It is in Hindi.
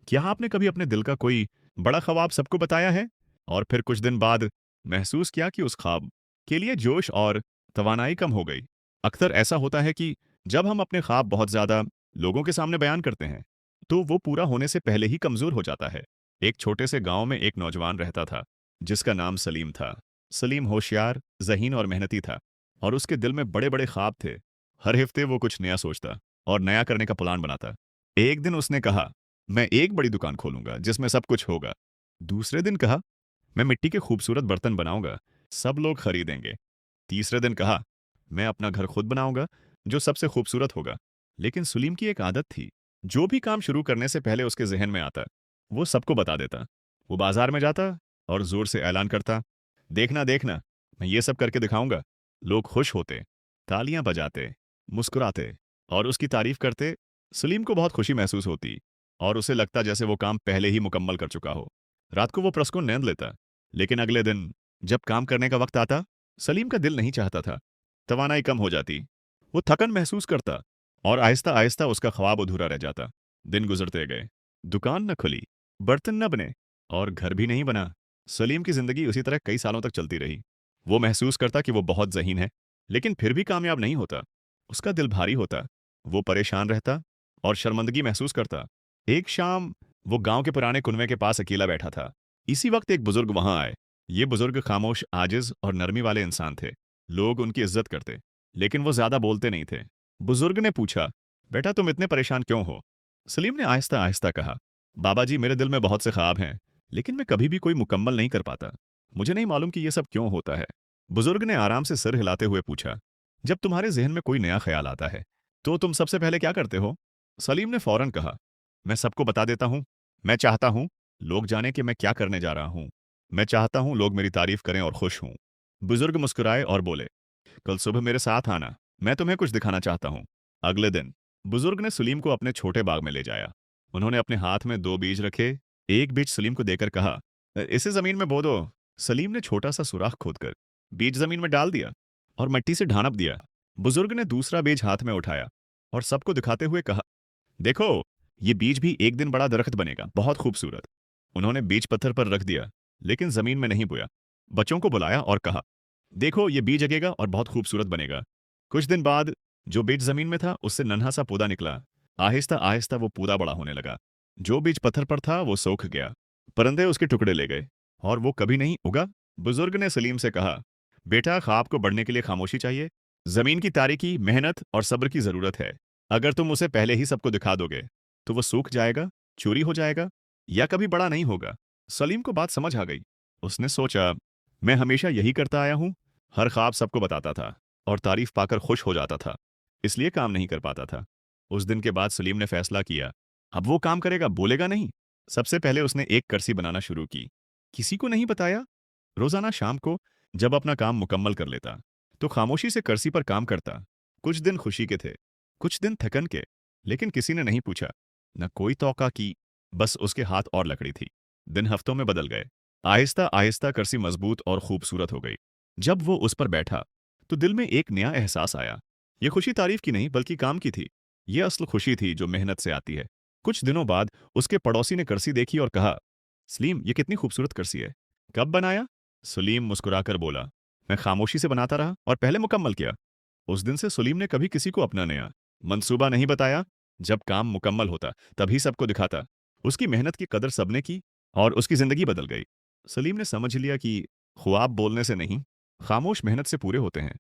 क्या आपने कभी अपने दिल का कोई बड़ा ख्वाब सबको बताया है और फिर कुछ दिन बाद महसूस किया कि उस ख्वाब के लिए जोश और तवानाई कम हो गई? अक्सर ऐसा होता है कि जब हम अपने ख्वाब बहुत ज़्यादा लोगों के सामने बयान करते हैं, तो वो पूरा होने से पहले ही कमज़ोर हो जाता है। एक छोटे से गांव में एक नौजवान रहता था, जिसका नाम सलीम था। सलीम होशियार, ज़हीन और मेहनती था, और उसके दिल में बड़े-बड़े ख्वाब थे। हर हफ्ते वो कुछ नया सोचता और नया करने का प्लान बनाता। एक दिन उसने कहा, मैं एक बड़ी दुकान खोलूंगा जिसमें सब कुछ होगा। दूसरे दिन कहा, मैं मिट्टी के खूबसूरत बर्तन बनाऊंगा, सब लोग खरीदेंगे। तीसरे दिन कहा, मैं अपना घर खुद बनाऊंगा जो सबसे खूबसूरत होगा। लेकिन सुलीम की एक आदत थी, जो भी काम शुरू करने से पहले उसके जहन में आता, वो सबको बता देता। वो बाजार में जाता और जोर से ऐलान करता, देखना देखना, मैं ये सब करके दिखाऊंगा। लोग खुश होते, तालियां बजाते, मुस्कुराते और उसकी तारीफ करते। सलीम को बहुत खुशी महसूस होती और उसे लगता जैसे वो काम पहले ही मुकम्मल कर चुका हो। रात को वो पुरस्कुन नींद लेता, लेकिन अगले दिन जब काम करने का वक्त आता, सलीम का दिल नहीं चाहता था। तवानाई कम हो जाती, वो थकन महसूस करता और आहिस्ता आहिस्ता उसका ख्वाब अधूरा रह जाता। दिन गुजरते गए, दुकान न खुली, बर्तन न बने और घर भी नहीं बना। सलीम की जिंदगी उसी तरह कई सालों तक चलती रही। वो महसूस करता कि वो बहुत ज़हीन है, लेकिन फिर भी कामयाब नहीं होता। उसका दिल भारी होता, वो परेशान रहता और शर्मिंदगी महसूस करता। एक शाम वो गांव के पुराने कुनवे के पास अकेला बैठा था। इसी वक्त एक बुजुर्ग वहां आए। ये बुजुर्ग खामोश, आजिज और नरमी वाले इंसान थे। लोग उनकी इज्जत करते, लेकिन वो ज्यादा बोलते नहीं थे। बुजुर्ग ने पूछा, बेटा तुम इतने परेशान क्यों हो? सलीम ने आहिस्ता आहिस्ता कहा, बाबा जी मेरे दिल में बहुत से ख्वाब हैं, लेकिन मैं कभी भी कोई मुकम्मल नहीं कर पाता। मुझे नहीं मालूम कि ये सब क्यों होता है। बुजुर्ग ने आराम से सिर हिलाते हुए पूछा, जब तुम्हारे जहन में कोई नया ख्याल आता है, तो तुम सबसे पहले क्या करते हो? सलीम ने फौरन कहा, मैं सबको बता देता हूँ। मैं चाहता हूँ लोग जाने कि मैं क्या करने जा रहा हूँ। मैं चाहता हूँ लोग मेरी तारीफ करें और खुश हों। बुजुर्ग मुस्कुराए और बोले, कल सुबह मेरे साथ आना, मैं तुम्हें कुछ दिखाना चाहता हूँ। अगले दिन बुजुर्ग ने सलीम को अपने छोटे बाग में ले जाया। उन्होंने अपने हाथ में दो बीज रखे। एक बीज सलीम को देकर कहा, इसे जमीन में बो दो। सलीम ने छोटा सा सुराख खोदकर बीज जमीन में डाल दिया और मिट्टी से ढांप दिया। बुजुर्ग ने दूसरा बीज हाथ में उठाया और सबको दिखाते हुए कहा, देखो, ये बीज भी एक दिन बड़ा दरख्त बनेगा, बहुत खूबसूरत। उन्होंने बीज पत्थर पर रख दिया, लेकिन जमीन में नहीं बोया। बच्चों को बुलाया और कहा, देखो ये बीज जगेगा और बहुत खूबसूरत बनेगा। कुछ दिन बाद जो बीज जमीन में था उससे नन्हा सा पौधा निकला। आहिस्ता आहिस्ता वो पौधा बड़ा होने लगा। जो बीज पत्थर पर था वो सूख गया। परिंदे उसके टुकड़े ले गए और वो कभी नहीं उगा। बुजुर्ग ने सलीम से कहा, बेटा ख्वाब को बढ़ने के लिए खामोशी चाहिए। जमीन की तारीकी, मेहनत और सब्र की जरूरत है। अगर तुम उसे पहले ही सबको दिखा दोगे, तो वो सूख जाएगा, चोरी हो जाएगा या कभी बड़ा नहीं होगा। सलीम को बात समझ आ गई। उसने सोचा, मैं हमेशा यही करता आया हूं, हर ख्वाब सबको बताता था और तारीफ पाकर खुश हो जाता था, इसलिए काम नहीं कर पाता था। उस दिन के बाद सलीम ने फैसला किया, अब वो काम करेगा, बोलेगा नहीं। सबसे पहले उसने एक कर्सी बनाना शुरू की। किसी को नहीं बताया। रोजाना शाम को जब अपना काम मुकम्मल कर लेता, तो खामोशी से कर्सी पर काम करता। कुछ दिन खुशी के थे, कुछ दिन थकन के, लेकिन किसी ने नहीं पूछा, न कोई तौका की। बस उसके हाथ और लकड़ी थी। दिन हफ्तों में बदल गए। आहिस्ता आहिस्ता कर्सी मजबूत और खूबसूरत हो गई। जब वो उस पर बैठा, तो दिल में एक नया एहसास आया। ये खुशी तारीफ की नहीं बल्कि काम की थी। ये असल खुशी थी जो मेहनत से आती है। कुछ दिनों बाद उसके पड़ोसी ने कर्सी देखी और कहा, सलीम ये कितनी खूबसूरत कर्सी है, कब बनाया? सलीम मुस्कुराकर बोला, मैं खामोशी से बनाता रहा और पहले मुकम्मल किया। उस दिन से सलीम ने कभी किसी को अपना नया मंसूबा नहीं बताया। जब काम मुकम्मल होता तभी सबको दिखाता। उसकी मेहनत की कदर सबने की और उसकी जिंदगी बदल गई। सलीम ने समझ लिया कि ख्वाब बोलने से नहीं, खामोश मेहनत से पूरे होते हैं।